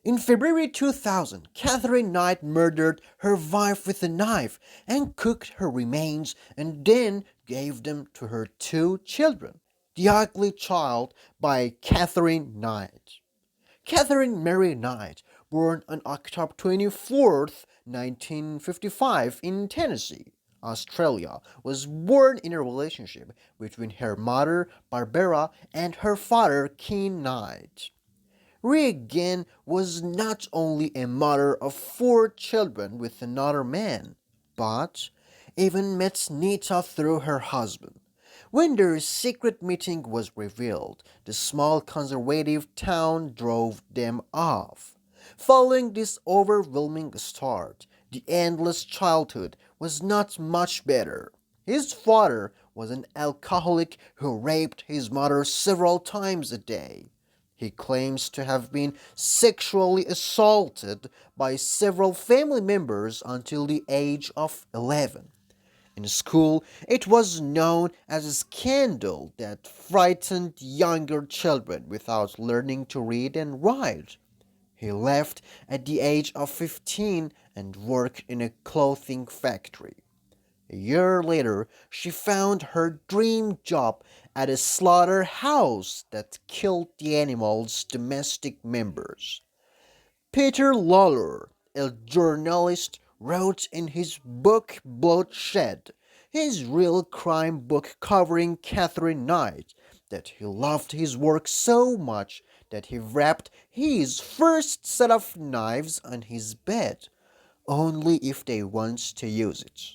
In February 2000, Catherine Knight murdered her wife with a knife and cooked her remains and then gave them to her two children. The Ugly Child by Catherine Knight. Catherine Mary Knight, born on October 24th, 1955 in Tennessee, Australia, was born in a relationship between her mother, Barbara, and her father, Ken Knight. Reagan was not only a mother of four children with another man, but even met Nita through her husband. When their secret meeting was revealed, the small conservative town drove them off. Following this overwhelming start, the endless childhood was not much better. His father was an alcoholic who raped his mother several times a day. He claims to have been sexually assaulted by several family members until the age of 11. In school, it was known as a scandal that frightened younger children without learning to read and write. He left at the age of 15 and worked in a clothing factory. A year later, she found her dream job at a slaughterhouse that killed the animal's domestic members. Peter Lawler, a journalist, wrote in his book Bloodshed, his real crime book covering Catherine Knight, that he loved his work so much that he wrapped his first set of knives on his bed, only if they want to use it.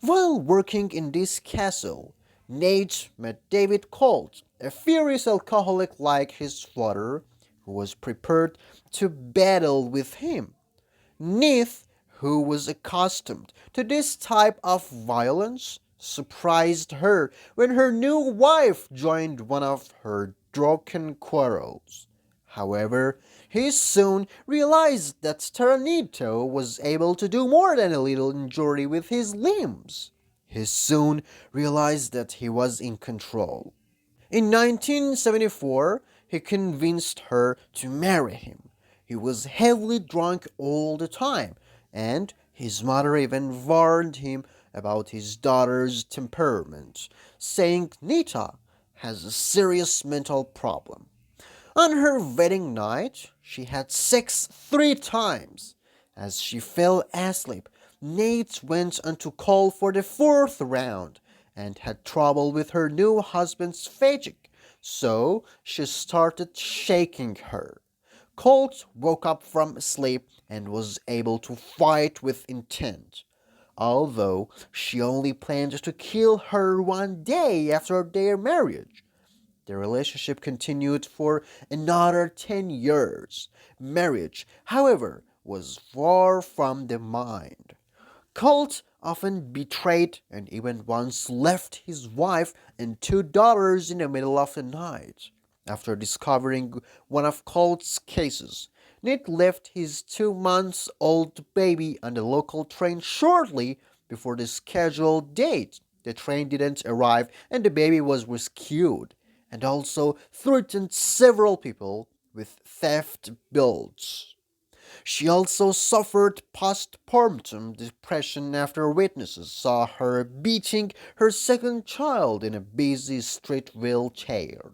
While working in this castle, Nate met David Colt, a furious alcoholic like his father, who was prepared to battle with him. Neith, who was accustomed to this type of violence, surprised her when her new wife joined one of her drunken quarrels. However, he soon realized that Taranito was able to do more than a little injury with his limbs. He soon realized that he was in control. In 1974, he convinced her to marry him. He was heavily drunk all the time, and his mother even warned him about his daughter's temperament, saying Nita has a serious mental problem. On her wedding night, she had sex 3 times. As she fell asleep, Nate went on to call for the fourth round and had trouble with her new husband's fatigue, so she started shaking her. Colt woke up from sleep and was able to fight with intent, although she only planned to kill her one day after their marriage. The relationship continued for another 10 years. Marriage, however, was far from the mind. Colt often betrayed and even once left his wife and two daughters in the middle of the night. After discovering one of Colt's cases, Nick left his 2 months old baby on the local train shortly before the scheduled date. The train didn't arrive and the baby was rescued, and also threatened several people with theft bills. She also suffered postpartum depression after witnesses saw her beating her second child in a busy street wheelchair.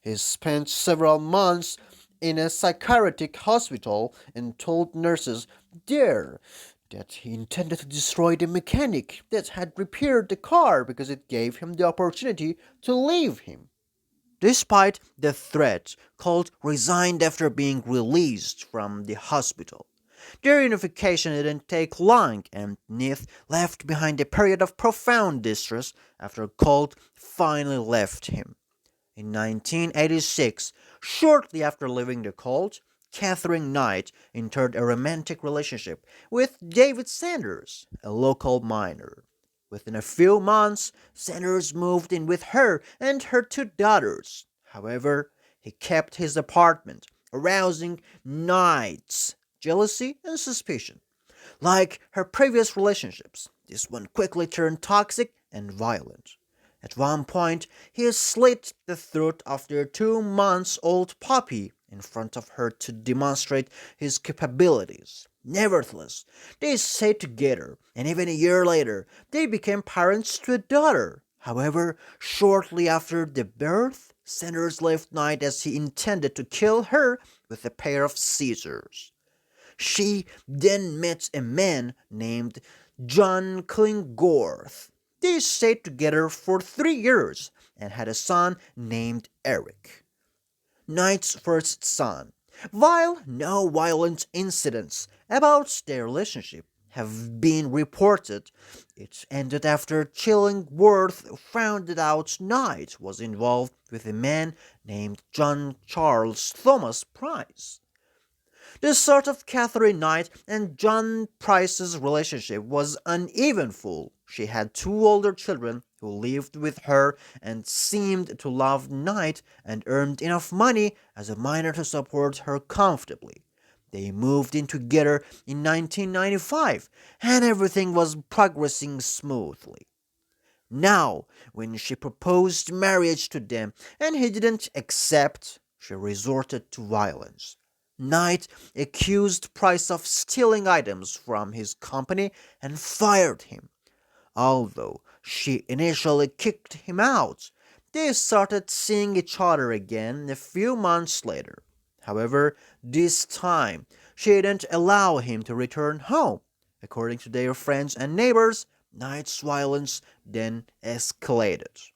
He spent several months in a psychiatric hospital and told nurses there that he intended to destroy the mechanic that had repaired the car because it gave him the opportunity to leave him. Despite the threat, Colt resigned after being released from the hospital. Their unification didn't take long, and Neith left behind a period of profound distress after Colt finally left him. In 1986, shortly after leaving the cult, Catherine Knight entered a romantic relationship with David Sanders, a local miner. Within a few months, Sanders moved in with her and her two daughters. However, he kept his apartment, arousing Knight's jealousy and suspicion. Like her previous relationships, this one quickly turned toxic and violent. At one point, he slit the throat of their 2 months old puppy in front of her to demonstrate his capabilities. Nevertheless, they stayed together, and even a year later, they became parents to a daughter. However, shortly after the birth, Sanders left Knight as he intended to kill her with a pair of scissors. She then met a man named John Klingorth. They stayed together for 3 years and had a son named Eric, Knight's first son. While no violent incidents about their relationship have been reported, it ended after Chillingworth found out Knight was involved with a man named John Charles Thomas Price. The start of Catherine Knight and John Price's relationship was uneventful. She had two older children who lived with her and seemed to love Knight and earned enough money as a minor to support her comfortably. They moved in together in 1995 and everything was progressing smoothly. Now, when she proposed marriage to them and he didn't accept, she resorted to violence. Knight accused Price of stealing items from his company and fired him. Although she initially kicked him out, they started seeing each other again a few months later. However, this time she didn't allow him to return home. According to their friends and neighbors, Knight's violence then escalated.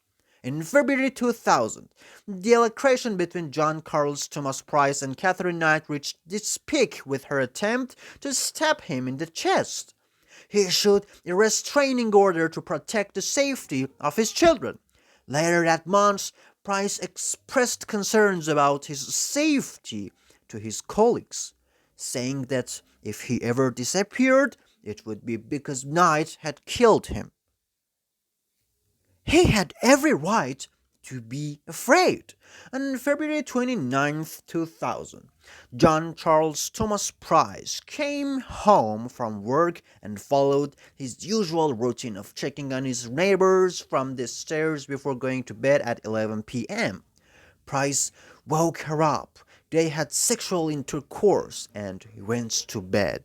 In February 2000, the altercation between John Carlos Thomas Price and Catherine Knight reached its peak with her attempt to stab him in the chest. He issued a restraining order to protect the safety of his children. Later that month, Price expressed concerns about his safety to his colleagues, saying that if he ever disappeared, it would be because Knight had killed him. He had every right to be afraid. On February 29th, 2000, John Charles Thomas Price came home from work and followed his usual routine of checking on his neighbors from the stairs before going to bed at 11 p.m. Price woke her up. They had sexual intercourse and he went to bed.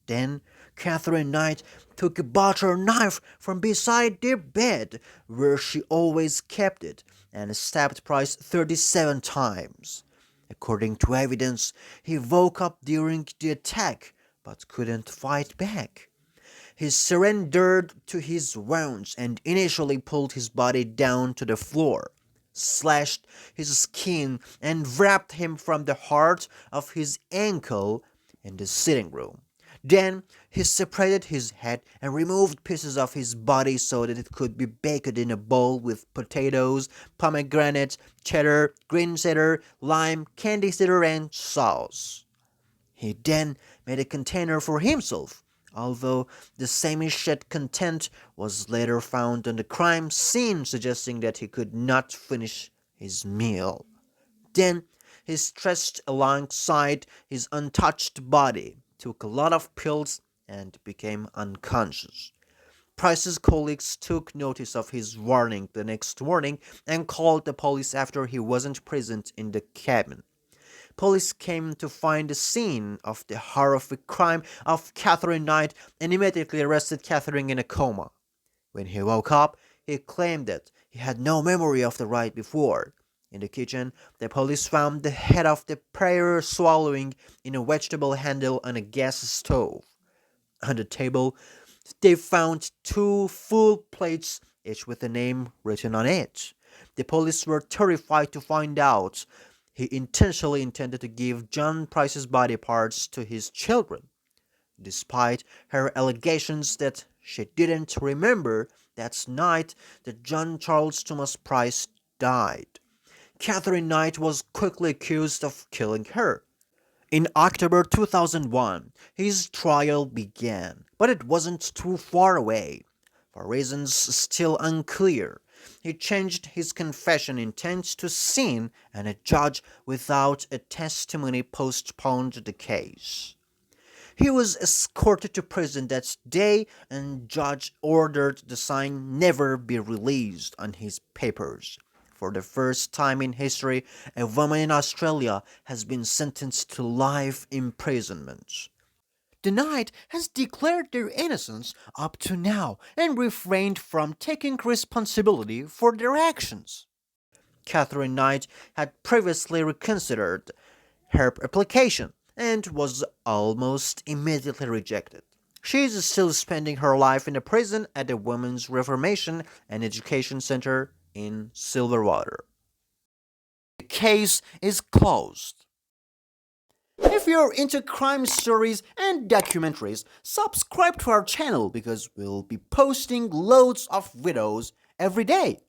Then Catherine Knight took a butter knife from beside their bed, where she always kept it, and stabbed Price 37 times. According to evidence, he woke up during the attack but couldn't fight back. He surrendered to his wounds and initially pulled his body down to the floor, slashed his skin, and wrapped him from the heart of his ankle in the sitting room. Then he separated his head and removed pieces of his body so that it could be baked in a bowl with potatoes, pomegranate, cheddar, green cheddar, lime, candy cider, and sauce. He then made a container for himself, although the semi-shed content was later found on the crime scene, suggesting that he could not finish his meal. Then he stretched alongside his untouched body, took a lot of pills, and became unconscious. Price's colleagues took notice of his warning the next morning and called the police after he wasn't present in the cabin. Police came to find the scene of the horrific crime of Catherine Knight and immediately arrested Catherine in a coma. When he woke up, he claimed that he had no memory of the ride before. In the kitchen, the police found the head of the prayer swallowing in a vegetable handle on a gas stove. On the table, they found two full plates, each with a name written on it. The police were terrified to find out he intentionally intended to give John Price's body parts to his children. Despite her allegations that she didn't remember that night that John Charles Thomas Price died, Catherine Knight was quickly accused of killing her. In October 2001, his trial began, but it wasn't too far away. For reasons still unclear, he changed his confession intent to sin, and a judge without a testimony postponed the case. He was escorted to prison that day, and judge ordered the sign never be released on his papers. For the first time in history, a woman in Australia has been sentenced to life imprisonment. The knight has declared their innocence up to now and refrained from taking responsibility for their actions. Catherine Knight had previously reconsidered her application and was almost immediately rejected. She is still spending her life in a prison at the Women's Reformation and Education Center in Silverwater. The case is closed. If you're into crime stories and documentaries, subscribe to our channel because we'll be posting loads of videos every day.